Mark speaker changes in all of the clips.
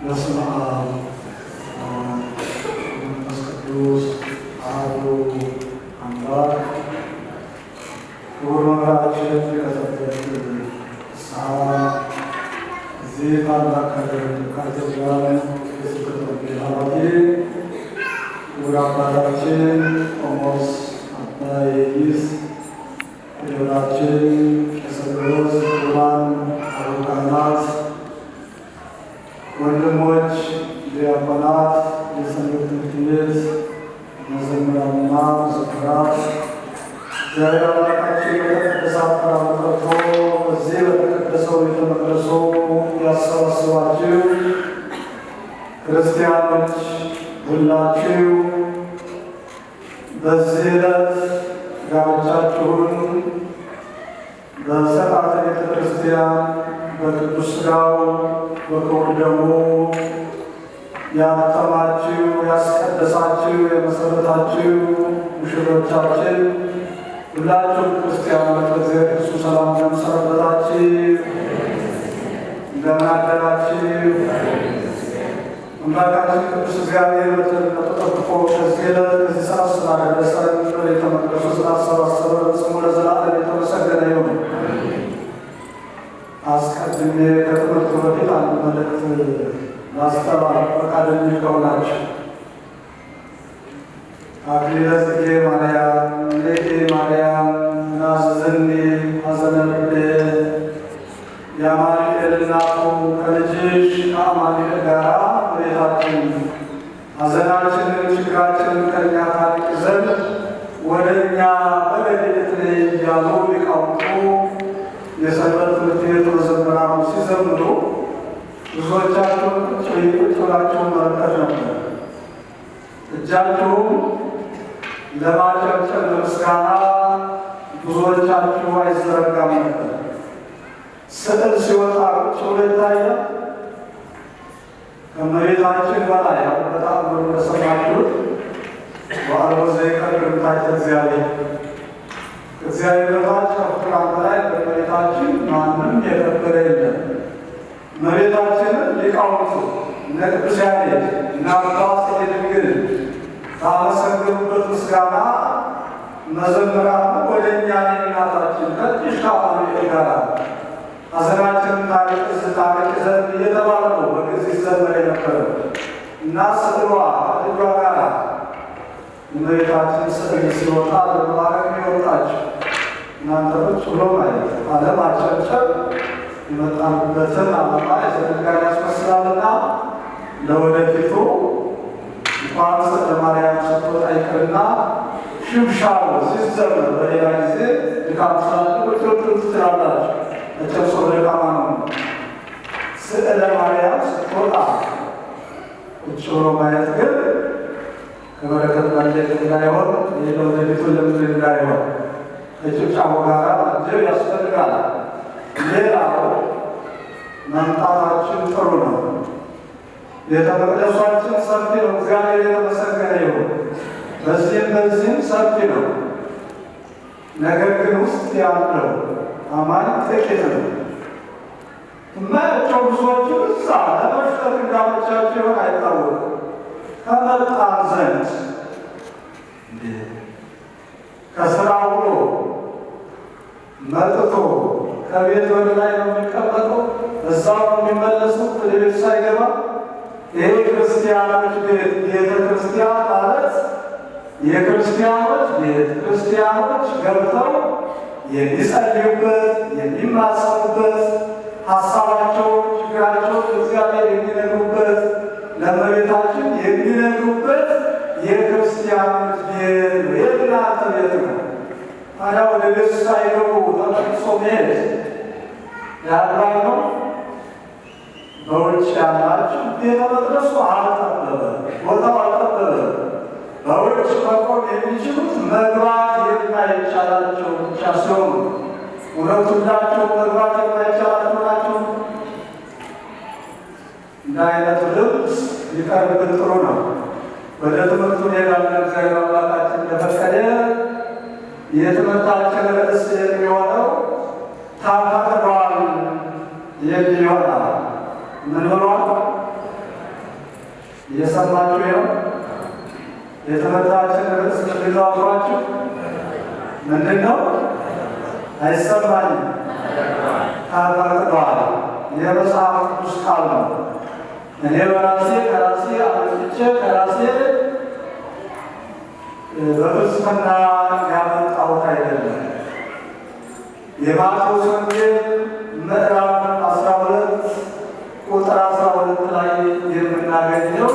Speaker 1: በስመ አብ ወመንፈስ ቅዱስ አሐዱ አምላክ። ክቡር መምህራችን ከተፈለግ እዚህ ታላቅ ካቴድራል የስብከተ ወንጌል ኃላፊ ክቡር አባታችን ቆሞስ አባ የጊስ፣ ክቡራችን ቄሰ ገበዝ፣ ክቡራን አበው ካህናት፣ ወንድሞች ዲያቆናት፣ የሰንበት ትምህርት ቤት መዘምራንና መዘምራት፣ እግዚአብሔር አምላካችን በተቀደሳት ተራራ ጠርቶ በዚህ በተቀደሰው ቤተ መቅደሱ ያሰባሰባችሁ ክርስቲያኖች ሁላችሁ በዚህ ዕለት ጋብቻችሁን በሥርዓተ ቤተ ክርስቲያን በቅዱስ ሥጋው በክቡር ደሙ ያተማችሁ ያስቀደሳችሁ የመሰረታችሁ ሙሽሮቻችን ሁላችሁም ክርስቲያኖች በእግዚአብሔር ፍጹም ሰላም እንደምን ሰነበታችሁ? እንደምን አደራችሁ? አምላካችን ቅዱስ እግዚአብሔር በቸርነቱ ጠብቆ ከዚህ ዕለት ከዚህ ሰዓት ስላደረሰን በቤተ መቅደሱ ስላሰባሰበን ስሙ ለዘላለም የተመሰገነ ይሁን። አስቀድሜ ከትምህርቱ በፊት አንድ መልእክት ላስተላልፍ ፈቃደኞች ከሆናችሁ። አክሊለ ጽጌ ማርያም እሌቴ ማርያም ናዝዘኒ ሐዘነ ልቤ፣ የአማኑኤል እናቱ ከልጅሽ ከአማኑኤል ጋር እመቤታችን ሐዘናችንን ችግራችንን ከእኛ ታርቂ ዘንድ ወደ እኛ በሌሊት ነይ እያሉ ሊቃውንቱ የሰንበት ትምህርት ቤት መዘምራኑ ሲዘምሩ ብዙዎቻችሁን ቁጭ ብላችሁ መለከት ነበር። እጃችሁም ለማጨብጨብ ለምስጋና ብዙዎቻችሁ አይዘረጋም ነበር። ስዕል ሲወጣ ቁጭ ብሎ ይታያል። ከእመቤታችን በላይ በጣም እንደሰማችሁት በአልቦ ዘይቀድም ታሕተ እግዚአብሔር፣ እግዚአብሔር በታች ከፍጡራን በላይ በእመቤታችን ማንም የከበረ የለም። እመቤታችንን ሊቃውንቱ እነ ቅዱስ ያሬድ እና አባ ጽጌ ድንግል ካመሰገኑበት ምስጋና መዘምራኑ ወደ እኛ እናታችን ከልጅሽ ከአማኑኤል ጋር ሐዘናችንን ታርቂ ዘንድ እየተባለ ነው በግዕዝ ይዘመር የነበረው እና ስዕሏ ከልጇ ጋር እመቤታችን ስዕል ሲወጣ ለመባረክ የወጣችው እናንተ ቁጭ ብሎ ማየት አለማጨብጨብ የመጣንበትን ዓላማ የዘነጋን ያስመስላልና ለወደፊቱ እንኳን ስዕለ ማርያም ስትወጣ ይቅርና ሽብሻው ሲዘመር በሌላ ጊዜ ድካም ስላለ ቁጭ ትላላችሁ። መጨብሶ ደካማ ነው። ስዕለ ማርያም ስትወጣ ቁጭ ብሎ ማየት ግን ከበረከት ማግኘት እንዳይሆን የወደፊቱ ልምድ እንዳይሆን ከጭብጨባው ጋር ማጀብ ያስፈልጋል። ሌላው መምጣታችን ጥሩ ነው። ቤተ መቅደሳችን ሰፊ ነው። እግዚአብሔር የተመሰገነ ይሁን። በዚህም ሰፊ ነው። ነገር ግን ውስጥ ያለው አማኝ ጥቂት ነው። የማያቸው ብዙዎቹ እዛ ለመሽጠት እንዳመቻቸው አይታወቅም። ከመጣን ዘንድ ከስራ ውሎ መጥቶ ከቤት ወደ ላይ ነው የሚቀመጠው፣ እዛው ነው የሚመለሱት ወደ ቤት ሳይገባ። ይሄ ክርስቲያኖች ቤት ቤተ ክርስቲያን ማለት የክርስቲያኖች ቤት ክርስቲያኖች ገብተው የሚጸልዩበት የሚማጸኑበት ሀሳባቸውን ችግራቸውን እግዚአብሔር የሚነግሩበት ለእመቤታችን የሚነግሩበት የክርስቲያኖች ቤት ነው። የእናንተ ቤት ነው። ታዲያ ወደ ቤት ሳይገቡ ተመልሶ መሄድ ያድራል ነው። በውጭ ያላችሁ ቤተ መቅደሱ አልጠበበ፣ ቦታው አልጠበበ። በውጭ መቆም የሚችሉት መግባት የማይቻላቸው ብቻ ሲሆኑ እውነቱላቸው መግባት የማይቻላቸው ናቸው። እንደ አይነቱ ልብስ ሊቀርብን ጥሩ ነው። ወደ ትምህርቱ ሄዳለን። እግዚአብሔር አምላካችን እንደፈቀደ የትምህርታችን ርዕስ የሚሆነው ታፈቅሯል የሚል ይሆናል። ምን ብሏል? እየሰማችሁ ነው? የትምህርታችን ርዕስ ምንድን ነው አልኳችሁ? ምንድን ነው? አይሰማኝም። ተፈቅዷል። የመጽሐፍ ቅዱስ ቃል ነው። እኔ በራሴ ከራሴ አመልክቼ ከራሴ በፍልስፍና ያመጣሁት አይደለም። የማቴዎስ ወንጌል ምዕራፍ 12 ቁጥር 12 ላይ የምናገኘው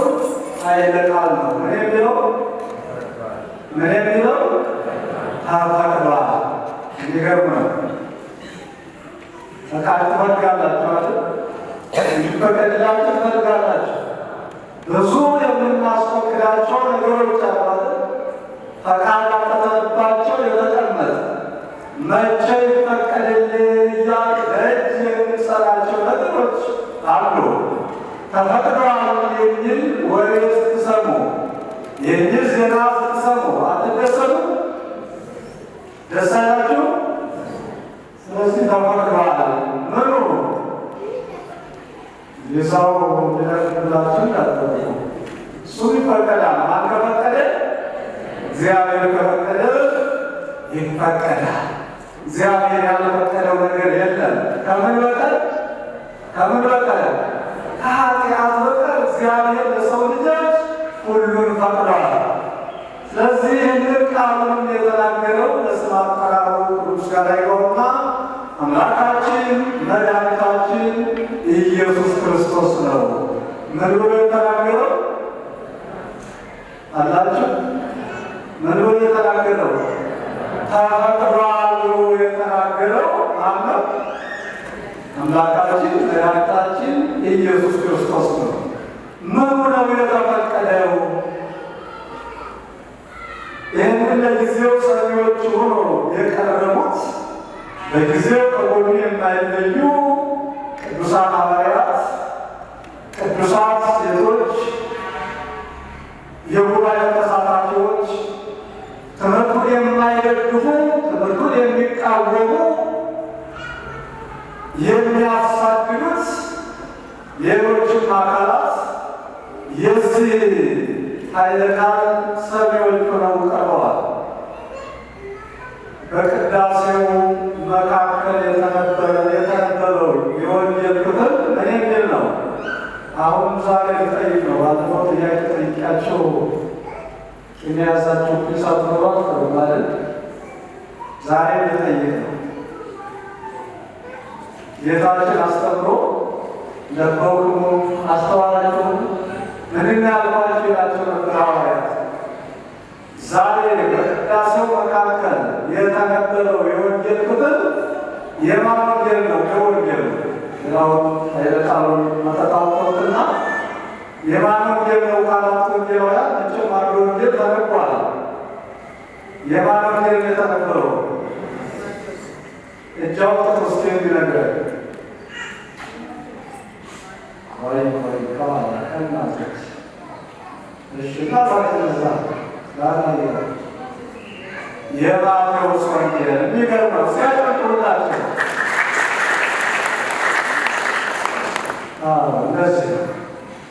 Speaker 1: ኃይለ ቃል ነው። ምን የሚለው? ተፈቅዷል። የሚገርም ነው። ፈቃድ ትፈልጋላችሁ አይደል? እንዲፈቀድላችሁ ትፈልጋላችሁ። ብዙ የምናስፈቅዳቸው ነገሮች አሉ። ፈቃድ አጠተባቸው የተቀመጠ መቼ ይፈቀድልኝ እያል በእጅ የምንሰራቸው ነገሮች አሉ። ተፈቅዷል የሚል ወሬ ስትሰሙ፣ የሚል ዜና ስትሰሙ አትደሰቱ? ደስ አይላችሁ? ስለዚህ ተፈቅዷል ምኑ የሰው ሊደርግላችሁ እንዳትጠብቁ። እሱ ይፈቀዳል። ማን ከፈቀደ? እግዚአብሔር ከፈቀደ ይፈቀዳል። እግዚአብሔር ያልፈቀደው ነገር የለም። ከምን በቀር? ከኃጢአት በቀር እግዚአብሔር ለሰው ልጆች ሁሉን ፈቅዷል። ስለዚህ ይህንን ቃሉን የተናገረው ለስም አጠራሩ ቅዱስ ጋር ይገውና አምላካችን መድኃኒታችን ኢየሱስ ክርስቶስ ነው። ምን ብሎ የተናገረው አላችሁ? ምን ብሎ የተናገረው? ተፈቅዷል ብሎ የተናገረው አምላክ አምላካችን መድኃኒታችን ኢየሱስ ክርስቶስ ነው። ምኑ ነው የተፈቀደው? ይህንን ለጊዜው ሰሚዎች ሆኖ የቀረቡት በጊዜው ከጎኑ የማይለዩ ቅዱሳን ሐዋርያት፣ ቅዱሳት ሴቶች፣ የጉባኤ ተሳታፊዎች፣ ትምህርቱን የማይደግፉ ትምህርቱን የሚቃወሙ የሚያሳድዱት ሌሎችም አካላት የዚህ ኃይለ ቃል ሰሚዎች ሆነው ቀርበዋል። በቅዳሴው መካከል የተነበበው የወንጌል ክፍል ምን የሚል ነው? አሁን ዛሬ ልጠይቅ ነው። ባለፈው ጥያቄ ጠይቂያቸው የሚያዛቸው ፒሳት ኖሯል ማለት ዛሬ ልጠይቅ ነው። ጌታችን አስተምሮ ለበውክሙ አስተዋላችሁ ምንና ያልኳችሁ ይላቸው ነበር ሐዋርያት። ዛሬ በቅዳሴው መካከል የተነበበው የወንጌል ክፍል የማን ወንጌል ነው? የወንጌል ሌላውን ኃይለ ቃሉን መጠጣውትና የማን ወንጌል ነው? ካላት ወንጌላውያን መቼም አንድ ወንጌል ተነቧል። የማን ወንጌል ነው የተነበረው? እጃው ተቆስቶ የሚነገር ወይ ከናቶች እሺ ታባከነዛ የማቴዎስ ወንጌል የሚገርመው ሲያቀርቡላቸው እንደዚህ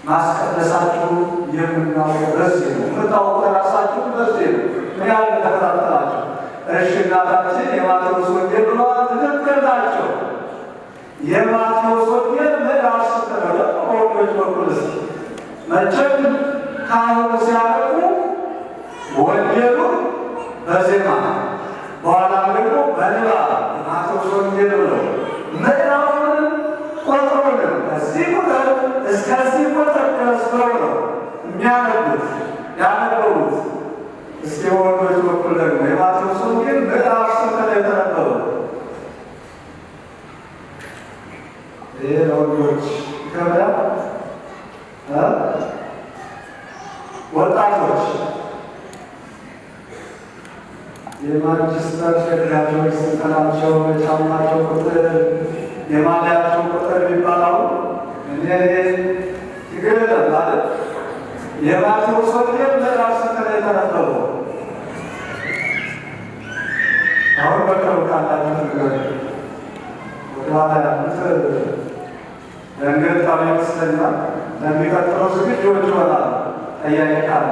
Speaker 1: ማስቀደሳችሁ የምናውቀው በዚህ ነው። የምታውቁት ራሳችሁ በዚህ ነው። ምን ያህል ተከታተላችሁ? እሺ እናታችን የማቴዎስ ወንጌል ብለዋል። ትክክል ናቸው። የማቴዎስ ወንጌል ምዕራፍ ስተረለ በወንዶች በኩል እስኪ መቼም ካህኑ ሲያደርጉ ወንጌሉ በዜማ በኋላ ደግሞ በንባብ የማቴዎስ ወንጌል ብለው ምዕራፉን ቆጥሮንም ከዚህ ቁጥር እስከዚህ ቁጥር ድረስ ብለው ነው የሚያነቡት ያነበቡት። እስኪ ወንዶች በኩል ደግሞ የማቴዎስ ወንጌል ምዕራፍ ስንት የተነበበው? ይህ ለወንዶች ይከብዳል። ወጣቶች የማንቸስተር ደጋፊዎች ስንት ናቸው? የጫማቸው ቁጥር የማሊያቸው ቁጥር የሚባለው እኔ ችግር የለም ማለት የማቴዎስ ወንጌል ምዕራፍ ስንት ነው የተነበበው? አሁን በቅርብ ካላችሁ ነገር ወደኋላ ያሉት ለእንግልታዊ ይመስለኛል። ለሚቀጥለው ዝግጁዎች ይሆናል። ጠያቂ ካለ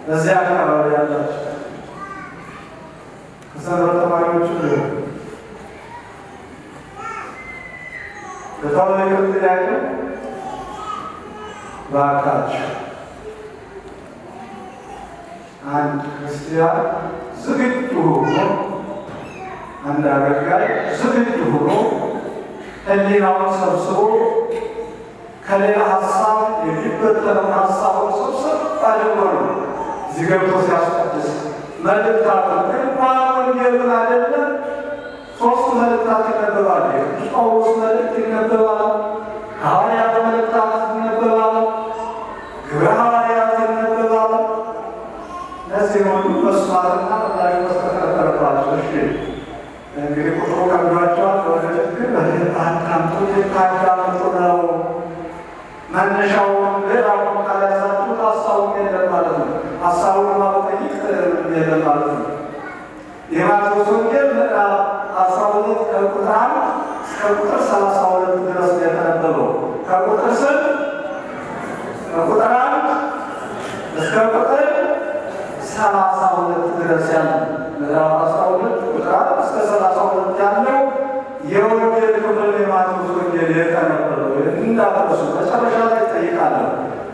Speaker 1: እዚያ አካባቢ ያላችሁ ከሰንበት ተማሪዎቹ በተወለቀ ጥያቄ ባካችሁ አንድ ክርስቲያን ዝግጁ ሆኖ አንድ አገልጋይ ዝግጁ ሆኖ ሕሊናውን ሰብስቦ ከሌላ ሀሳብ የሚበተነውን ሀሳቡን ሰብሰብ አድርጎ ነው እዚህ ገብቶ ሲያስቀድስ መልእክታትን ግን ወንጌልን አይደለም። ሶስት መልእክታት ይነበባል። የቅዱስ ጳውሎስ መልእክት ይነበባል። ሐዋርያት መልእክታት ይነበባል። ግብረ ሐዋርያት ይነበባል። እነዚህ ሁሉ መስማትና ምላሽ መስጠት ነበረባቸው። እሺ እንግዲህ ቁጥሩ ከብዷቸዋል። ወደፊት ግን አዳምጡ፣ ታዳምጡ ነው መነሻውን። ሌላውን ካልያዛችሁ ሀሳቡን የለም ማለት ነው። ሀሳቡን ማጠይቅ የለም ማለት ነው። የማቴዎስ ወንጌል ምዕራፍ 12 ከቁጥር 1 እስከ ቁጥር 32 ድረስ የተነበበው ከቁጥር 1 እስከ ቁጥር 32 ድረስ ያለው ምዕራፍ 12 ቁጥር 1 እስከ 32 ያለው የወንጌል ክፍል የማቴዎስ ወንጌል የተነበበው እንዳትረሱ። መጨረሻ ላይ እጠይቃለሁ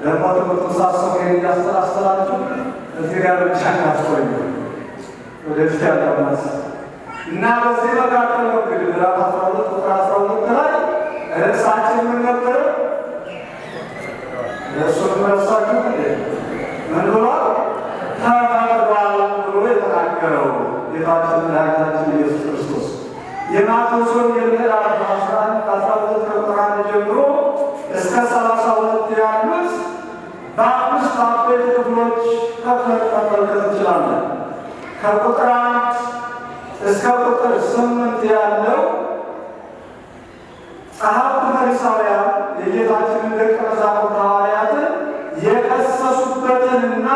Speaker 1: ደግሞ ትምህርቱን ሳስቡ እንዲያስተላልፋችሁ እዚህ ጋር ብቻ እናስቆዩ ወደፊት ያለማስ እና በዚህ መካከል ነው እንግዲህ ምዕራፍ 12 ቁጥር 12 ላይ ርዕሳችን ምን ነበረ? እሱን ረሳችሁ ምን ብሏል? ተፈቅዷል ብሎ የተናገረው ጌታችን መድኃኒታችን ኢየሱስ ክርስቶስ የማቴዎስ ወንጌል ምዕራፍ 11 ከ12 ከቁጥር 1 ጀምሮ እስከ 32 ያሉት በአምስት አበይት ክፍሎች ከፍለን መመልከት እንችላለን። ከቁጥር 1 እስከ ቁጥር 8 ያለው ጸሐፍት ፈሪሳውያን የጌታችንን ደቀ መዛሙርት ሐዋርያትን የከሰሱበትንና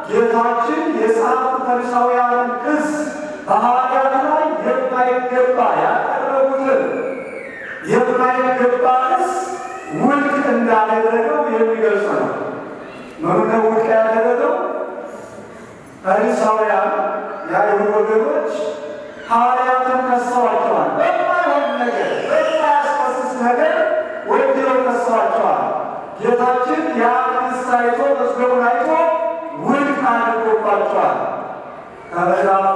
Speaker 1: ጌታችን የጸሐፍት ፈሪሳውያንን ክስ በሐዋርያት ላይ የማይገባ ያቀረቡትን የማይገባ ክስ ውድቅ እንዳደረገው የሚገልጽ ነው። ምነው ውድቅ ያደረገው? ፈሪሳውያን የአይሁድ ወገኖች ሐዋርያትን ከሰዋቸዋል። በማይሆን ነገር በማያስከስስ ነገር ወንጀል ከሰዋቸዋል። ጌታችን ያ ክስ አይቶ መዝገቡን አይቶ ውድቅ አድርጎባቸዋል። ከምዕራፍ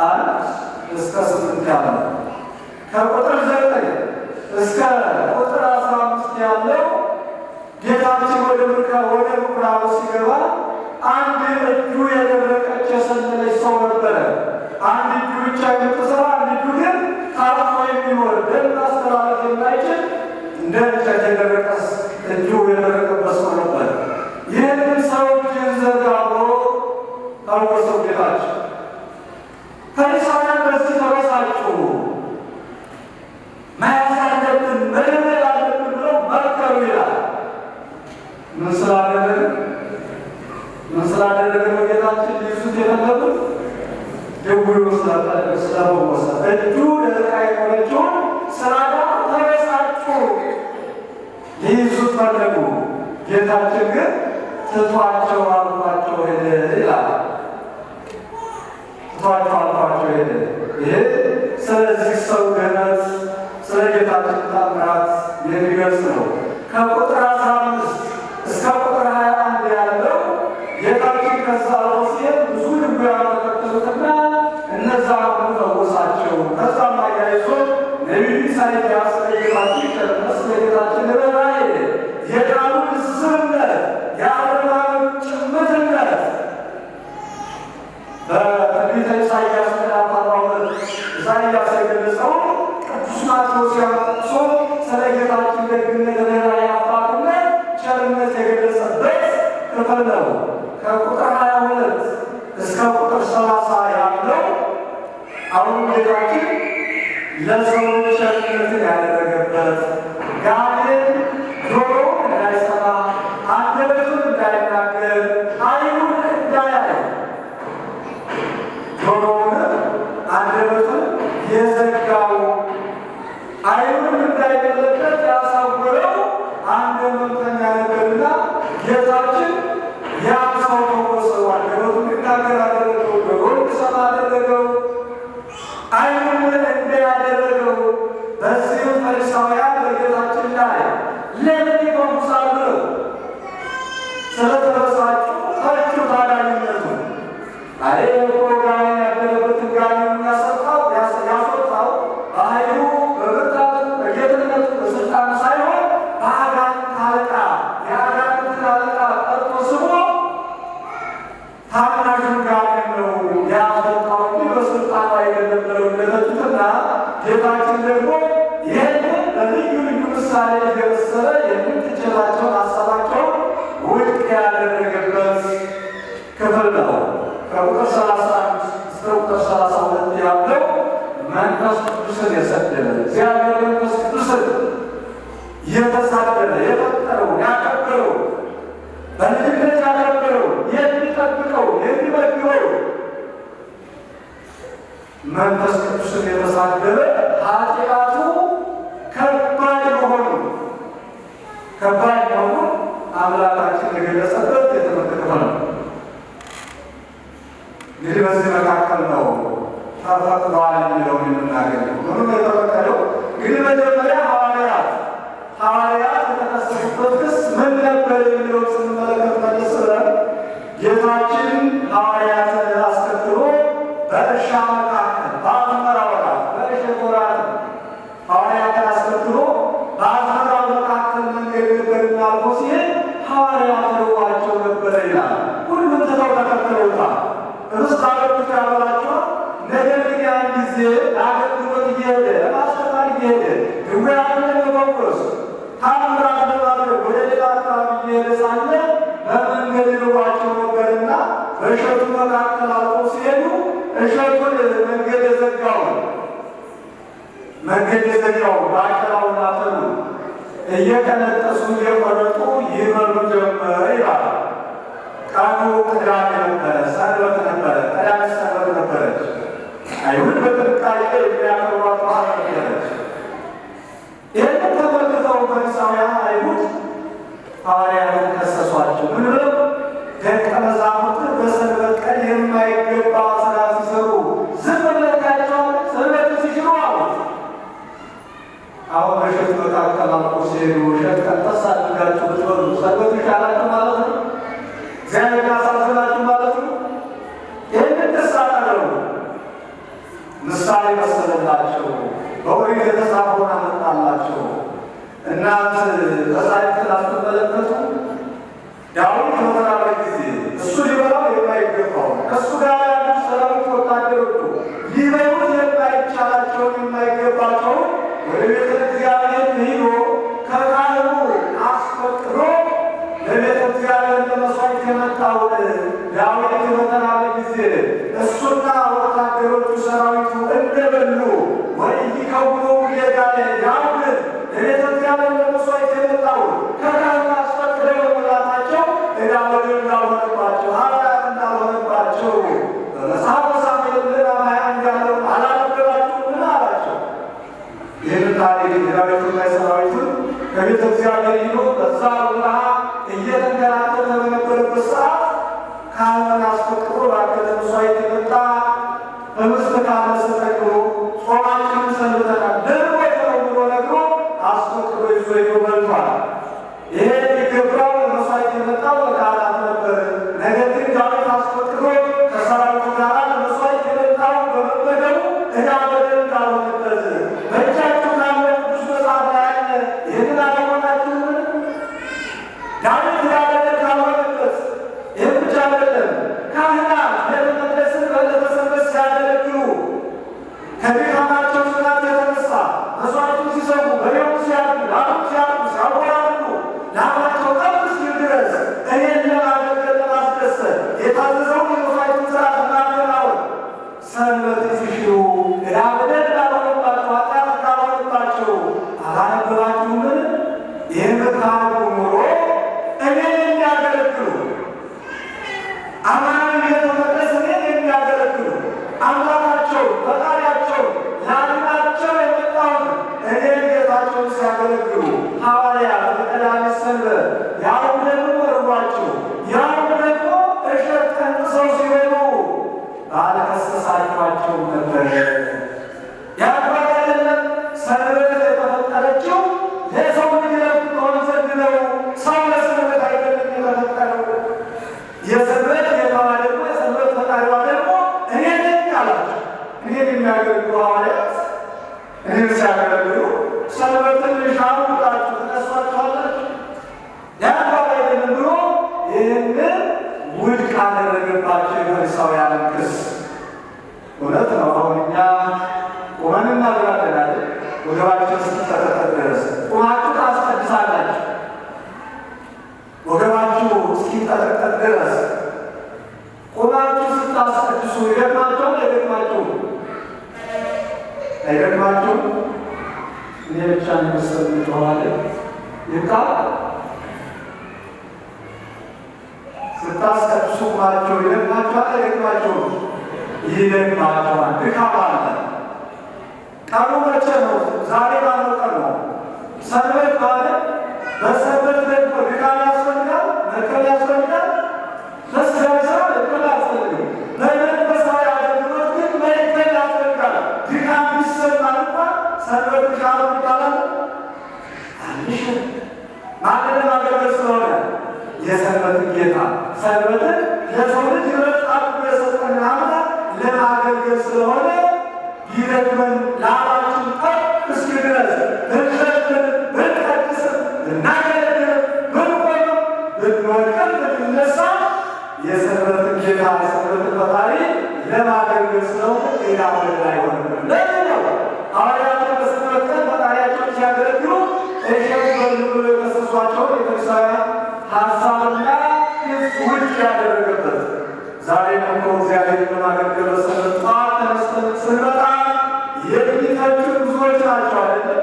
Speaker 1: 1 እስከ 8 ያለው ከቁጥር 9 እስከ ቁጥር 15 ያለው ጌታችን ወደ ምኩራቡ ሲገባ አንድ እጁ የደረቀች የሰለለች ሰው ነበረ። አንድ እጁ ብቻ የምትሰራ፣ አንድ እጁ ግን ታጥፎ የሚኖር ደም ማስተላለፍ የማይችል እንደ እንጨት የደረቀ እጁ የደረቀበት ሰው ነበር። ይህንን ሰው እጅን ዘርጋ ብሎ ፈወሰው ጌታችን። ፈሪሳውያን በዚህ ተበሳጩ። መያዝ አለብን መለመድ አለብን ብለው መከሩ ይላል። ምን ስላደረገ ነው ጌታችን ሊይዙት የፈለጉት? ድውዩን ስለፈወሰ እጁ ደረቅ የሆነችውን ስላዳ ተበሳጩ፣ ሊይዙት ፈለጉ። ጌታችን ግን ትቷቸው አልፏቸው ሄደ ይላል። ትቷቸው አልፏቸው ሄደ። ይሄ ስለዚህ ሰው ገነት ስለ ጌታችን ታምራት የሚገልጽ ነው። ከቁጥር 15 እስከ ቁጥር 21 ያለው ጌታችን ከዛ ሲሄድ ብዙ ድውያን ተከተሉትና እነዛ ሁሉ ፈወሳቸው። ከዛም አያይዞ ነቢዩ ኢሳይያስ ለጌታችን ቸርነት፣ ለጌታችን ርኅራኄ፣ የቃሉ ንስርነት፣ የአረማመዱ ጭምትነት በትንቢተ ኢሳይያስ ምዕራፍ 42 ኢሳይያስ የገለጸውን ቅዱስ ማቴዎስ ያመጥሶ ስለ ጌታችን ደግነት፣ ርኅራኄ፣ አባትነት እየመሰለ የምትችላቸውን ሀሳባቸውን ውድቅ ያደረገበት ክፍል ነው። ከቁጥር 31 እስከ ቁጥር 32 ያለው መንፈስ ቅዱስን የሰደበ እግዚአብሔር መንፈስ ቅዱስን የተሳደበ የፈጠረው ያከበረው በልጅነት ያከበረው የሚጠብቀው የሚመግበው መንፈስ ቅዱስን የተሳደበ ኃጢአቱ ከባድ መሆኑ አምላካችን የገለጸበት የትምህርት ክፍል ነው። እንግዲህ በዚህ መካከል ነው ተፈቅዷል የሚለውን የምናገኘው። ምንም የተፈቀደው እንግዲህ መጀመሪያ ሐዋርያት የተከሰሱበት ክስ ምን ነበር የሚለውን ስንመለከት መለስ ብለን ጌታችን ሐዋርያትን አስከትሎ በእርሻ መካከል በአዝመራ ወራት በእሸት ወራት ሐዋርያትን አስከትሎ በአዝመራ መካከል መንገድ ነበርና አልፎ ሲሄድ ሐዋርያት ርቧቸው ነበረ ይላል። ሁሉም ትተው ተከትለውታል። ርስት አገቡት ያበላቸዋል። ነገር ግን ያን ጊዜ ለአገልግሎት እየሄደ ለማስተማር እየሄደ ድውያንን ለመፈወስ ታምራት ለማድረግ ወደ ሌላ አካባቢ እየሄደ ሳለ በመንገድ ርቧቸው ነበርና በእሸቱ መካከል አልፎ ሲሄዱ እሸቱን መንገድ የዘጋውን ባቄላውን አፈሩን እየቀነጠሱ እየቆረጡ ይበሉ ጀመር ይላል። ቀኑ ቅዳሜ ነበረ፣ ሰንበት ነበረ። ቀዳሚ ሰንበት ነበረች። አይሁድ በጥንቃቄ የሚያከብሯት በዓል ነበረች። ይህንን ተመልክተው ፈሪሳውያን አይሁድ ሐዋርያትን ከሰሷቸው። ምን ብለው? ደቀ መዛሙርት በሰንበት ቀን የማይገባ ስራ ሲሰሩ ዝም ብለናቸዋል፣ ሰንበት ሲሽሩ አሉት። አሁን በእሸት መካከል አልፎ ሲሄዱ እሸት ቀንጠስ አድርጋችሁ ብትበሉ ሰንበት ይሻላችሁ ማለት ነው? እግዚአብሔር ያሳዝናችሁ ማለት ነው? ይህንን ደስ አላለው። ምሳሌ መሰለላቸው። በኦሪት የተጻፈውን አመጣላቸው። እናንት መጻሕፍትን አትመለከቱ? ዳዊት በተራበ ጊዜ እሱ ሊበላው የማይገባው ከእሱ ጋር ያሉት ሰራዊት ወታደሮቹ ሊበሉት የማይቻላቸውን የማይገባቸውን ወደ ቤተ እግዚአብሔር ሄዶ ከካህኑ አስፈቅዶ ለቤተ እግዚአብሔር ለመሥዋዕት የመጣውን ዳዊት በተራበ ጊዜ እሱና ወታደሮቹ ሰራዊቱ እንደበሉ ወኢይከውኑ ጌጋዬ ዳዊት ለቤተ እግዚአብሔር ለመሥዋዕት የመጣውን ከካህኑ አስፈቅደው በመብላታቸው ዕዳ በደል እንዳልሆነባቸው ኃጢአት እንዳልሆነባቸው በመጽሐፈ ሳሙኤል ምዕራፍ 21 ያለውን አላነበባችሁምን አላቸው። ይህን ታሪክ ዳዊትና ሰራዊቱን ከቤተ እግዚአብሔር ሄዶ በዛ በረሃ እየተንከራተተ በነበረበት ሰዓት ካህኑን አስፈቅዶ ባከለ መሥዋዕት የመጣ በምስት ካመስ ተጠቅሎ ጾማችንን ሰንብተናል ደግሞ የተው ብሎ ነግሮ አስፈቅዶ ይዞ ሄዶ በልቷል። ይሄ የሚገባው ለመሥዋዕት የመጣው ለካህናት ነበር። ነገር ግን ዳዊት አስፈቅዶ ከሰራዊቱ ጋር ለመሥዋዕት የመጣው በመመገቡ ዕዳ በደል እንዳልሆነበት በእጃችሁ ካለ ቅዱስ መጽሐፍ ላይ ያለ ይህንን አለሆናችሁምን? ዳዊት ዕዳ በደል ካልሆነበት ይህም ብቻ አይደለም። ካህናት ቤተ መቅደስን በዕለተ ሰንበት ሲያገለግሉ ከድካማቸው ጽናት የተነሳ መሥዋዕቱን ሲሰዉ በሬውን ሲያርዱ ላሙን ሲያርዱ ሲያወራርዱ ላማቸው ጠብ እስኪል ድረስ እኔን ለማገልገል ለማስደሰት የታዘዘውን የመሥዋዕቱን ሥርዓት ማከናወን ሰንበትን ሲሽሩ ዕዳ በደል እንዳልሆነባቸው ኃጢአት እንዳልሆነባቸው አላነበባችሁምን? ይህን ካህኑ ኑሮ እኔን የሚያገለግሉ አማናዊ ቤተ መቅደስ እኔን የሚያገለግሉ አምላካቸው ፈጣሪያቸው ላድናቸው የመጣውን እኔን ጌታቸውን ሲያገለግሉ ሐዋርያት በቀዳሚ ሰንበት ያው ደግሞ እርቧቸው ያው ደግሞ እሸት ቀንጥሰው ሲበሉ ባልከሰሳችኋቸው ነበር። ያባል አይደለም። ሰንበት የተፈጠረችው ለሰው ልጅ ሆን ዘንድ ነው። ሰው ለሰንበት አይደለም የተፈጠረው። የሰንበት ጌታዋ ደግሞ የሰንበት ፈጣሪዋ ደግሞ እኔ ነኝ አላቸው። እኔን የሚያገለግሉ ሐዋርያት እኔን ሲያገለግሉ ሰንበትን ሻሩ ብላችሁ ትነሷቸዋላችሁ። ያባል አይደለም ብሎ ይህንን ውድቅ አደረገባቸው የፈሪሳውያንን ክስ። እውነት ነው። አሁን እኛ ቁመን እናድራለን አይደል? ወገባችን ስትተተተ ድረስ ቁማችሁ ይቃል ስታስቀድሱ ቁማቸው ይደግማቸዋል። ይደግማቸዋል። ድካም አለ። ቀኑ መቼ ነው? ዛሬ ባለው ቀን ነው። ሰንበት ማለት በሰንበት ደግሞ ድካም ያስፈልጋል፣ መከር ያስፈልጋል። ለስጋዊ ስራ መከር ያስፈልጋል። ለመንፈሳዊ አገልግሎት ግን መከር ያስፈልጋል። ድካም ቢሰማን እንኳን ሰንበት ድካም ይባላል። አንሽ ማንን ማገልገል ስለሆነ የሰንበትን ጌታ ሰንበትን ለሰው ልጅ ይበልጣል የሰጠን አምላክ ለማገልገል ስለሆነ ይደግመን ላባችን ጠብ እስኪድረስ ብንሸጥን ብንቀድስም ብናገለግልም ብንቆም ብንወድቅም ብንነሳ የሰንበትን ጌታ የሰንበትን ፈጣሪ ለማገልገል ስለሆነ ሌላ ወደ አይሆንም። ለዚህ ነው ሐዋርያትን በሰንበት ቀን ፈጣሪያቸውን ሲያገለግሉ እሸት በሉ ብሎ የከሰሷቸውን የቤተክርስቲያን ሀሳብና ክስ ውድቅ ያደረገበት። ዛሬ ደግሞ እግዚአብሔር ለማገልገል በሰንበት ጠዋት ተነስተን ስንመጣ የሚተቹ ብዙዎች ናቸው አይደለም?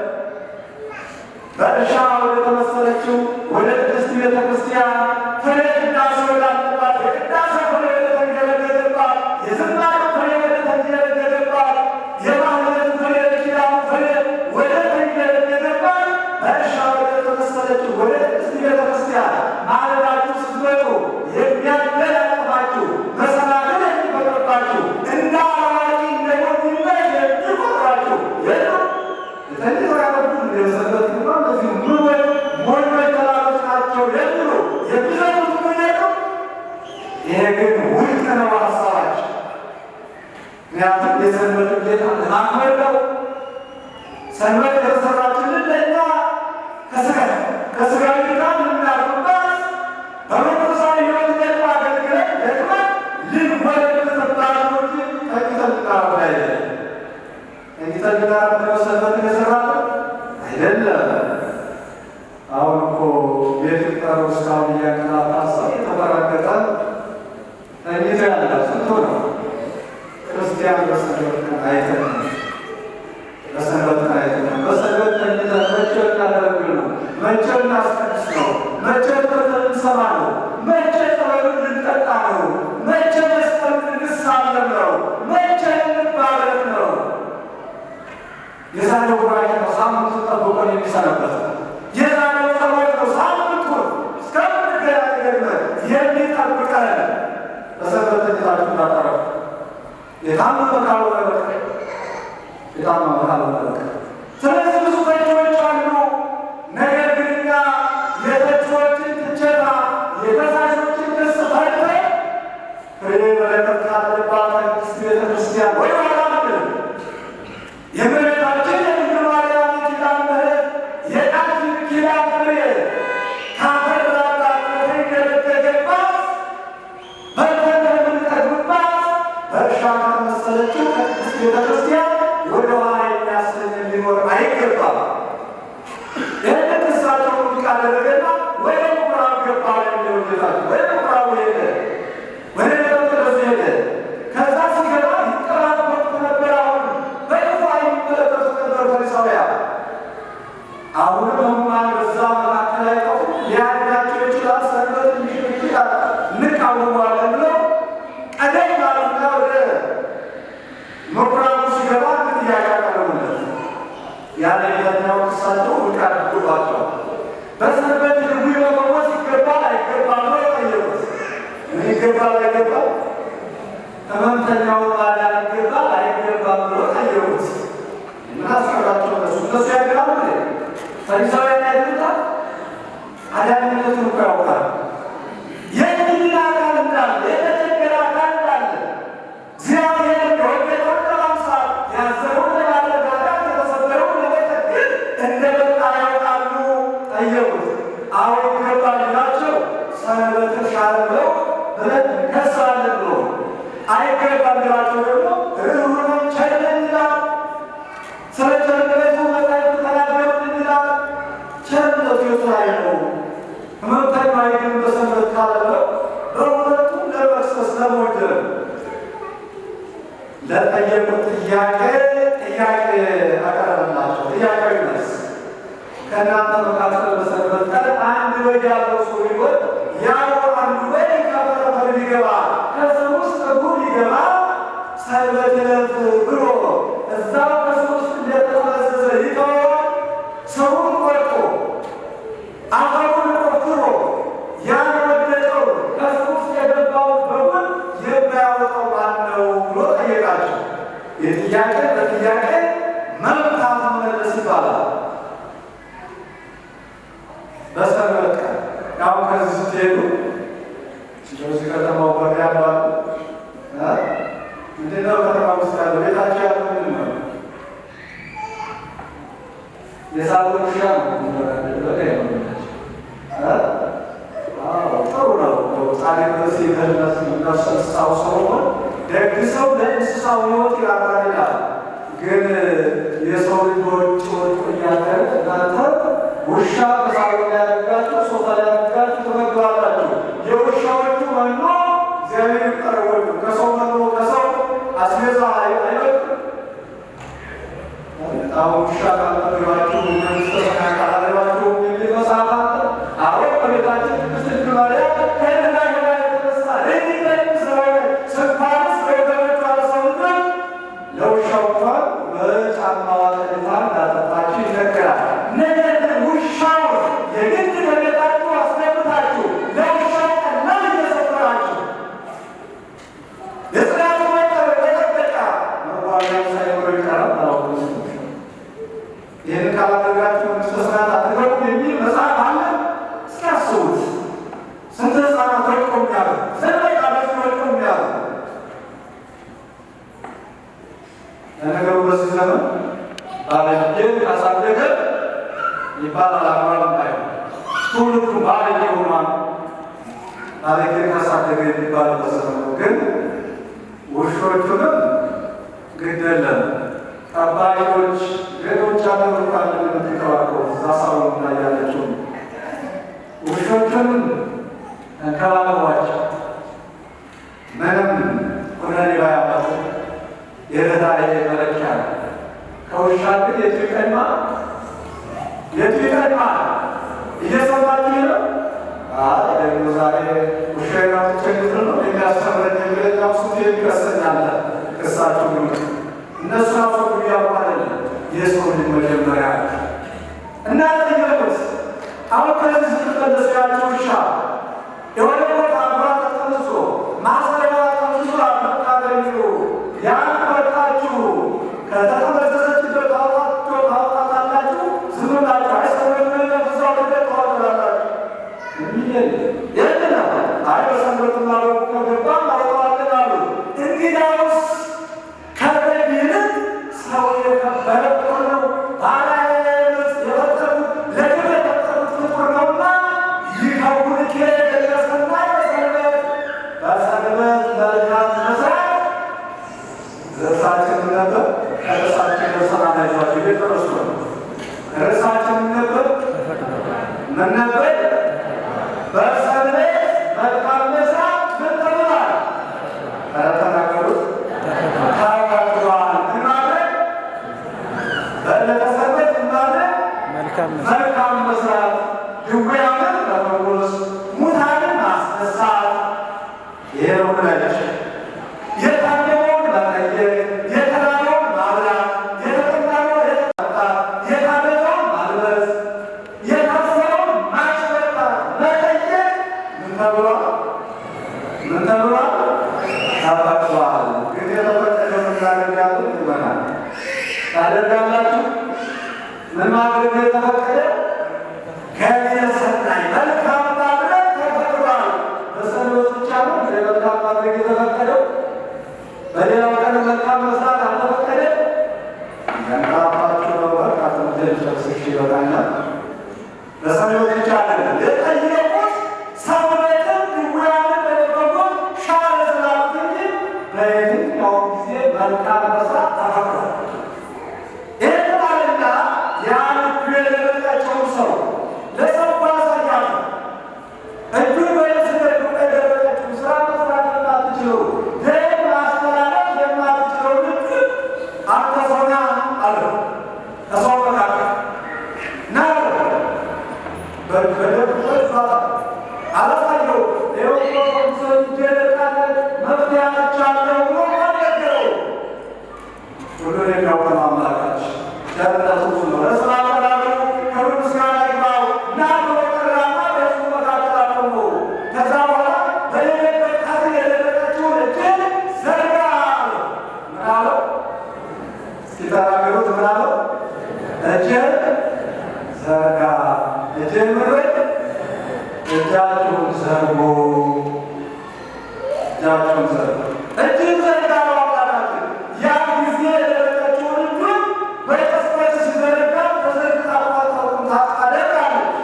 Speaker 1: በእርሻ ወደ ተመሰለችው ወደ ቅድስት ቤተክርስቲያን ፍሬ ቅዳሴ ወዳለባት የቅዳሴ ፍሬ ወደተንገለገለባት የዝማሬ ፍሬ ወደተንገለገለባት የማህሌት ፍሬ የኪዳኑ ፍሬ ወደተንገለገለባት በእርሻ ወደ ተመሰለችው ወደ ቅድስት ቤተክርስቲያን ማለዳችሁ ስትመጡ የሚያደናቅፋችሁ መሰናክል የሚፈጥርባችሁ እንደ አዋቂ እንደሞኝና የሚቆጥራችሁ የለም። የተለየ ያለቡ እንደሰበት ማ እነዚህ ሞኞች ተላሎች ናቸው የሚሉ የሚዘቱት ምክንያቱ ይሄ ግን ውድቅ ነው ሀሳባቸው። ምክንያቱም የሰንበትን ጌታ ለማክበር ነው። ሰንበት የተሰራችልን ለእኛ ከስጋዊ ድካም የምናርፍባት በመንፈሳዊ ሕይወት ደግሞ አገልግለን ደክመን ልንወለድበት እንጂ ተኝተን ልናረፍ አይደለም። ተኝተን ልናረፍ ነው ሰንበትን የሰራነው አይደለም። አሁን እኮ ቤት ጠሩ እስካሁን እያንቀላፋ ሰው የተፈራገጠ ተኝቶ ያለ ስንቱ ነው? ክርስቲያን በሰንበት ቀን አይተንም። በሰንበት ቀን አይተንም። በሰንበት ተኝተን መቼ እናደርግል ነው? መቼ እናስቀድስ ነው? መቼ ልንሰማ ነው? መቼ ጥበብን ልንጠጣ ነው? መቼ መስቀሉን ልንሳለም ነው? መቼ ልንባረክ ነው? የዛሬው ጉባኤ ነው ሳምንቱን ጠብቆ የሚሰነበት። የዛሬው ጸሎት ነው ሳምንቱን እስከምንገናኝ የሚጠብቀን። በሰንበት ተኝታችሁ እንዳታረፉ። የታመመ ካልሆነ በቀር የታመመ ካልሆነ በቀር። ስለዚህ ብዙ ተቺዎች አሉ። ነገር ግን እኛ የተቺዎችን ትችታ የከሳሾችን ክስ ፈርተን ፍሬ በረከት ካለባት ቅድስት ቤተክርስቲያን ወይ አላምንም። የእመቤታችን የድንግል ማርያም የኪዳነ ምሕረት የቃል ኪዳን ፍሬ ካፈራባት ከተንገለገለባት በልተን ከምንጠግብባት በእርሻ ከተመሰለችው ከቅድስት ቤተክርስቲያን ወደ ኋላ የሚያሰኝ ሊኖር አይገባም። ይህንን ክሳቸውን ውድቅ አደረገና ወደ ምኩራብ ገባ የሚለው ጌታችን ወደ ምኩራቡ ሄደ፣ ወደ ቤተ መቅደሱ ሄደ። ከዛ ሲገባ ይጠባበቁት ነበር። አሁን በይፋ የሚመለከቱት ነበር ፈሪሳውያን። አሁንም ሕሙማን በዛ መካከል አይጠፉ፣ ሊያድናቸው ይችላል፣ ሰንበት ሊሽር ይችላል፣ እንቃወመዋለን ብለው ቀደም ባሉና ወደ ምኩራቡ ሲገባ ግን እያቃቀረቡለት ያለ የተኛው ክሳቸው ውድቅ አድርጎባቸዋል። በሰንበት ድውይ መፈወስ ይገባል አይገባም ብለው ጠየቁት። ምን ይገባል አይገባም? ሕመምተኛውን ማዳን ይገባል አይገባም ብለው ጠየቁት። ምን አስቀራቸው? እነሱ ያገራሉ እንዴ? ፈሪሳውያን ያድኑታል? አዳኝነቱን እኮ ያውቃል። የሚድን አካል እንዳለ የተቸገረ አካል እንዳለ እግዚአብሔር እንደወደደው ለማምሳል ያዘነውን ለማረጋጋት የተሰበረውን ለመጠገን እንደመጣ ያውቃሉ። ጠየቁት። አዎ ይገባል ቢላቸው ሰንበትን ሻረ ብለው ብለን እንከሳለን ብሎ አይገባም ቢላቸው ደግሞ ርኅሩህ ቸር ይላል። ስለ ቸርነቱ መጻሕፍት ተናግረውልን ይላል። ቸርነቱ የቱ ላይ ነው? ሕመምተኛ አይድን በሰንበት ካለ ብለው በሁለቱም ለመክሰስ ለመወንጀል ለጠየቁት ጥያቄ አቀረበላቸው። ጥያቄው ይመልስ ከእናንተ መካከል በሰንበት ቀን አንድ በግ ያለው ሰው ቢሆን ያው አንዱ በግ ከበረቱ ሊገባ ከሰው ውስጥ እግሩ ሊገባ ሰንበት ዕለት ብሎ እዛው ከሰው ውስጥ እንደተመዘዘ ይተወዋል። ሰውን ቆርጦ አፈሩን ቆፍሮ ያን ወደቀው ከሰው ውስጥ የገባውን በጉን የሚያወጣው ማን ነው ብሎ ጠየቃቸው። የጥያቄ በጥያቄ መልካም መመለስ ይባላል። በሰንበት ቀን ያው ከዚህ ስትሄዱ ስለዚህ ከተማው በር ያባሉ ምንድነው ከተማ ውስጥ ያለው ቤታቸው ያለው ምንድን ነው? የሳሩ እርሻ ነው። ጥሩ ነው። ጻድቅ እንስሳው ሰውን ደግ ሰው ለእንስሳው ሕይወት ይራራል ይላል። ግን የሰው ልጆች ወጡ እያደረ እናንተ ውሻ ከሳሩ ያደርጋችሁ ሶፋ ያደርጋችሁ ትመግባላችሁ። የውሻዎቹ መኖ እግዚአብሔር ይቀርወዱ ከሰው መኖ ከሰው አስቤዛ አይበቅም። አሁን ውሻ ካልመገባችሁ መንግሥተ ሰማያት ካላገባችሁ የሚል መጽሐፍ አለ። አሁን በቤታችን ቅድስት ድንግል ማርያም ከእንግዳ የተነሳ ለሚጠቅ ስለሆነ ስንኳንስ በወገኖቿ ለሰውነት ለውሻው እንኳን በጫማዋ ቀድታ እንዳጠጣችሁ ይነገራል። ነገር ግን ውሻውን የግድ በቤታችሁ አስገብታችሁ ለውሻው ቀላል እየሰጠራችሁ የጽዳቱ መጠበቃ መዋቢያው ሳይኖረው ይቀራል። አላውቅም። ይህን ካላደረጋችሁ መንግሥተ ሰማያት አትገቡም የሚል መጽሐፍ አለ። እስኪ አስቡት። ስንት ሕፃናት ወድቀው የሚያሉ ስንት ቃሎች ወድቀው የሚያሉ። ለነገሩ በዚህ ዘመን ባለጌን ካሳደገ ይባላል። አማራም ባይሆን ትውልዱ ባለጌ ሆኗል። ባለጌን ካሳደገ የሚባልበት ዘመን ነው። ግን ውሾቹንም ግድ የለም ጠባቂዎች ቤቶች ያለው እንኳን የምትከባከቡ እዛ ሳሎን ላይ ያለችው ውሾቹንም እንከባከቧቸው። ምንም ኩነኔ ባያመጡ የርኅራኄ መለኪያ ነው። ከውሻ ግን የቱ ይቀድማል? የቱ ይቀድማል? እየሰማችሁ ነው። ደግሞ ዛሬ ውሻዬን አውጥቼ ልጥል ነው የሚያስተምረኝ የሚለኛው ሱት የሚቀሰኛለ ቅሳቸው ግን እነሱ አፈሩ ያባላል። የሰው ልጅ መጀመሪያ እና ተገለጽ። አሁን ከዚህ ስትመለሱ ያለው ውሻ የሆነ ቦታ አብራ ተጠምሶ ማሰሪያ ተጠምሶ አመጣለሁ ያን ወጣችሁ ከተጠመዘዘችበት ታውቃላችሁ። ዝም ብላችሁ አይሰውንም ለብዛው ተደርጓላችሁ የሚል የለም። አይ በሰንበትና በገባ አውጣለን አሉ። እንግዲያውስ ከበግ ይልቅ ሰው የከበረ ፍጡር ነው። ባሪያዎች የፈጠሩት ለክብር የፈጠሩት ፍጡር ነውና ይከውን ከደረሰና በሰንበት መልካም መስራት ርዕሳችን ነበር። ርዕሳችን ሰላማይዟቸው እየደረሱ ነው። ርዕሳችን ነበር ምን ነበር? በሰንበት መልካም መስራት ምን ተብሏል? ተናገሩት። ተፈቅዷል። ምን ማድረግ? በዕለተ ሰንበት ምን ማድረግ? መልካም መስራት፣ ድውያንን መፈወስ፣ ሙታንን ማስነሳት። ይሄ ነው ብላለች። የታመመውን መጠየቅ፣ የተራበውን ማብላት፣ የተጠማውን ማጠጣት፣ የታመመውን ማልበስ፣ የታሰረውን ማስፈታት፣ መጠየቅ ምን ተብሏል? ምን ተብሏል? ተፈቅዷል። ግን የተፈቀደ ምናደርጋሉ ይሆናል ታደርጋላችሁ። ምን ማድረግ የተፈቀደ? ከዚህ ሰናይ መልካም ማድረግ ተፈቅዷል። በሰንበት ብቻ ነው መልካም ማድረግ የተፈቀደው። በሌላው ቀን መልካም መስራት አልተፈቀደ። ያንራባችሁ ነው ካተምተን ጨርሰሽ ይወጣኛል። በሰንበት ብቻ አይደለም የጠየቁት ሰንበትን ድውያንን በመፈወስ ሻረ ስላሉት እንጂ በየትኛውም ጊዜ መልካም መስራት ተፈቅዷል። ይህን ባልና ያን እጁ የደረቀችውን ሰው ለሰው ባሳያሉ እጁን በልብስ ደርቆ የደረቀችውን ስራ መስራት የማትችለው ደም ማስተላለፍ የማትችለው ልክ አንተ ሰውና አለ ከሰው መካከል ና በደንብ አላሳየው ሰው ይጀለቃለ መፍትያቻለው ብሎ አልነገረው። ሁሉን የሚያውቀው አምላካችን ቸርነቱ ነው። ለስራ ቀላሉ ክብር ምስጋና ይግባው እና ብሎ ጠራና በሕዝቡ መካከል አቆሙ። ከዛ በኋላ በሌለበት ሀገር የደረቀችውን እጅን ዘርጋ አለው። ምን አለው? ሲተናገሩት ምን አለው? እጅን ዘርጋ። እጅን ምርጥ እጃችሁን ዘርጉ። እጃችሁን ዘርጉ። እጅን ዘርጋ አባታችን ያ ጊዜ የደረቀችውን እጁን በቅጽበት ሲዘረጋ ተዘርግታ አባታውን ታደርጋለች።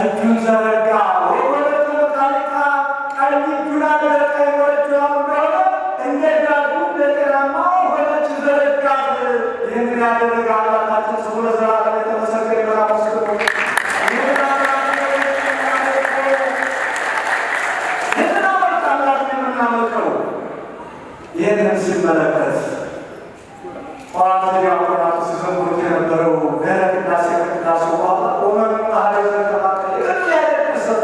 Speaker 1: እጁን ዘረጋ። ወወለቱ መካኒካ ቀኝ እጁን አደረቀ። የወለቱ እንደሆነ እንደዳዱ እንደጤናማ ሆነች፣ ዘረጋት። ይህንን ያደረገ አባታችን ስሙ ለዘላለም የተመሰገነ ይሁን። ይህንን ሲመለከት ጠዋት ዲያቆናቱ ሲዘምሩት የነበረው ደረ ቅዳሴ ከቅዳሴ በኋላ ኦመኑ ማህደ ዘተባከለ ቅዱሳት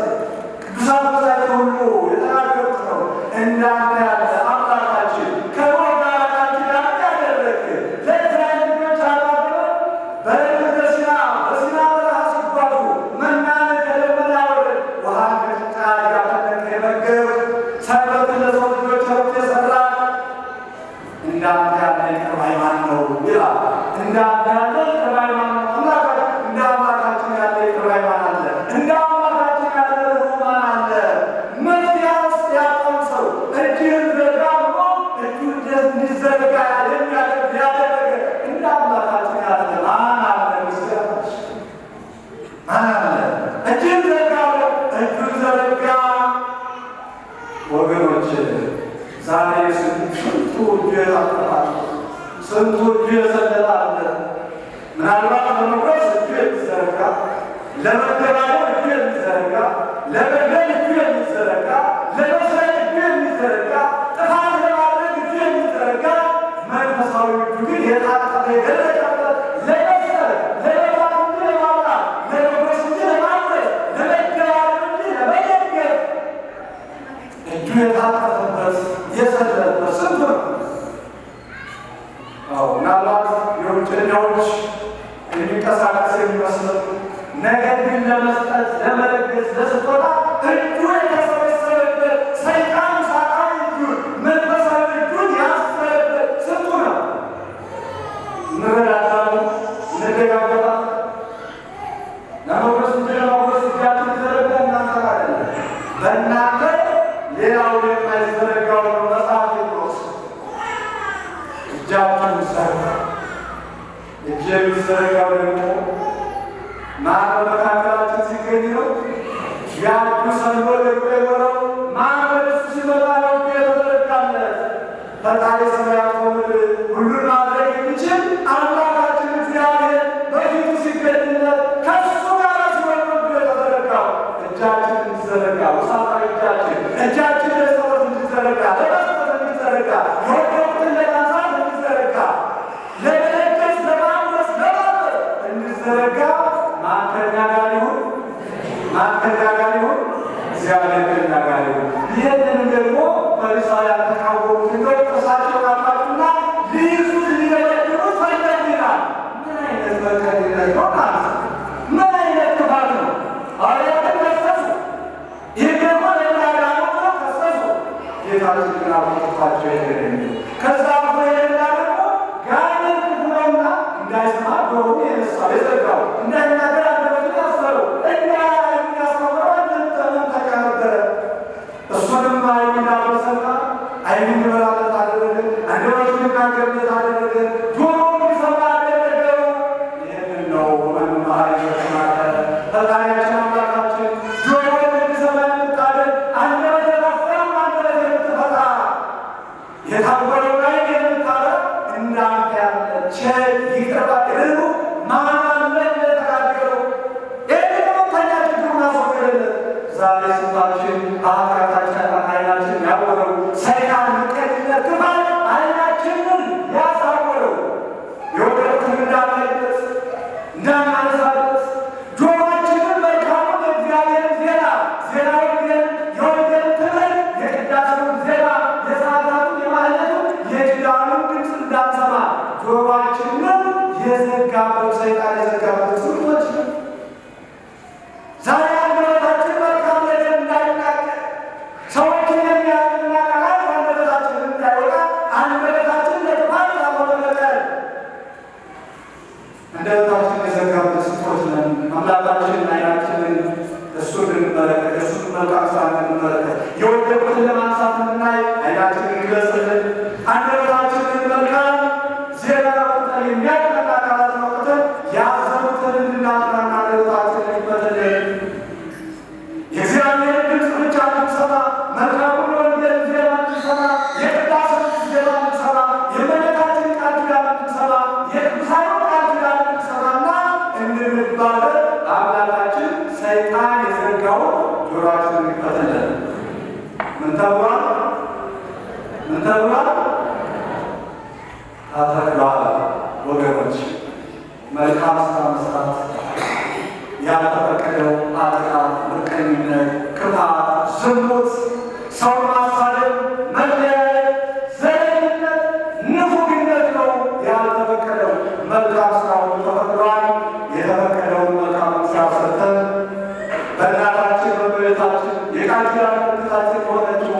Speaker 1: መጻሕፍት ሁሉ የተናገሩት ነው። እንዳንተ ያለ አምላካችን ከወዳጃችን ጋር ያደረግ ለእስራኤል ልጆች አባብሎ በምድረ ሲና በሲና በረሃ ሲጓዙ መናን ከደመና ያወረድ ውሃን ከጭቃ እያፈለቀ የመገብ ሰንበትን ለሰው ልጆች ረፍት የሰራ እንዳንተ ያለ ቅርብ ሃይማኖት ነው ይላል። እንዳንተ ያለ ቅርብ ሃይማኖት አምላካችን እንደ አምላካችን ያለ ቅርብ ሃይማኖት አለ። እንደ አምላካችን ያለ ሩማን አለ። መፍትያ ውስጥ ያጣውን ሰው እጅህን ዘርጋ ብሎ እጁን እንዲዘረጋ የሚያደርግ ያደረገ እንደ አምላካችን ያለ ማን አለ? ክርስቲያኖች ማን አለ? እጅህን ዘርጋ ብሎ እጁን ዘረጋ። ወገኖች ዛሬ ስንቱ እጁ የታጠፋል፣ ስንቱ እጁ የዘለላለ። ምናልባት ለመቁረስ እጁ የሚዘረጋ፣ ለመገባደር እጁ የሚዘረጋ፣ ለመግደል እጁ የሚዘረጋ፣ ለመስረቅ እጁ የሚዘረጋ፣ ጥፋት ለማድረግ እጁ የሚዘረጋ፣ መንፈሳዊ እጁ ግን የታጠፈ የደረቀበት ለመስረቅ ለመባት እንጂ ለማውጣት፣ ለመቁረስ እንጂ ለማቁረስ፣ ለመገባደር እንጂ ለመደገፍ እጁ የታጠፈበት የሰለበት ስንቱ ነው። ምናልባት የውጭኛዎች የሚንቀሳቀስ የሚመስለው ነገር ግን ለመስጠት ለመለገስ ለስጦታ እጁ የተሰበሰበበት ሰይጣን ሳቃዊ እጁን መንፈሳዊ እጁን ያሰረበት ስንቱ ነው። እንረዳዳለን፣ እንደጋገፋለን። ለመውረስ እንጂ ለማውረስ እጃችን ዘረጋ እናንተ አይደለም በእናንተ ሌላው የማይዘረጋው ነው። መጽሐፍ ጴጥሮስ እጃችሁን ዘርጉ። እጅ የሚዘረጋው ደግሞ ማን በመካከላችን ሲገኝ ነው? ያጁ ሰንዶ ደግሞ የሆነው ማን በእሱ ሲመጣ ነው የተዘረጋለት። ፈጣሪ ሰማያት ወምድር ሁሉን ማድረግ የሚችል አምላካችን እግዚአብሔር በፊቱ ሲገኝለት ከሱ ጋር ሲሆን ነው የተዘረጋው። እጃችን እንዲዘረጋ ውሳጣዊ እጃችን ለጸሎት እንዲዘረጋ፣ ለመስጠት እንዲዘረጋ፣ የወደቁትን ለማንሳት እንዲዘረጋ፣ ለመለገስ ለማድረስ ለማድረግ እንዲዘረጋ ማን ከእኛ ጋር ይሁን? ማን ከእኛ ጋር ይሁን? እግዚአብሔር ከእኛ ጋር ይሁን። ይህንን ደግሞ ፈሪሳውያን ተቃወሙት። እንደው ጥርሳቸውን አፋጩና ሊይዙት ሊገድሉት ፈለጉ ይላል። ምን አይነት መቀኝነት ነው? ምን አይነት ክፋት ነው? ሐዋርያትን ከሰሱ። ይህ ደግሞ ለሚያዳኑት ነው ከሰሱ። ጌታችን ግን አልተፋቸው ይገኝ። ከዛ አልፎ የሌላ ደግሞ ጋኔን ክፉ ነውና እንዳይሰማ ጆሮውን የነሳው የዘጋው፣ እንዳይናገር አንደበቱን ያሰረው፣ የሚያስተምረው መምተኛ ነበረ። እሱንም አይሁድ አበሰና አይሁድ እንዲበላለት አደረገ፣ አንደበቱ እንዲናገርለት አደረገ፣ ጆሮውን እንዲሰማ አደረገው። ይህንን ነው መማር ይመስላል። ፈጣሪያችን አምላካችን ጆሮውን እንዲሰማ የምታደርግ አንደበት የታሰረውን አንደበት የምትፈታ የታወረው ላይ የምታደርግ እንዳንተ ያለ ቸር ይቅር ባይ ርኅሩህ ማን አለ የተናገረው? ይህ ደግሞ ከእኛ ችግሩን አስወገደለት። ዛሬ ስንታችን በኃጢአታችን ዓይናችን ያወረው ሰይጣን ምቀኝነት፣ ክፋት ዓይናችንን ያሳወረው የወደቁትን እንዳናይበት እንዳናነሳበት ጆሮአችን ሰይጣን የዘጋው ጆሮአችንን ይክፈትልን። ምን ተብሏል? ምን ተብሏል? ተፈቅዷል። ወገኖች መልካም ስራ መስራት፣ ያልተፈቀደው ኃጢአት፣ ምቀኝነት፣ ክፋት፣ ዝሙት፣ ሰው ማሳደድ፣ መለያየት፣ ዘረኝነት፣ ንፉግነት ነው ያልተፈቀደው። መልካም ስራ ተፈቅዷል። የተፈቀደውን መልካም ስራ ሰርተን በእናታችን በእመቤታችን የቃል ኪዳን ምልክታችን በሆነችው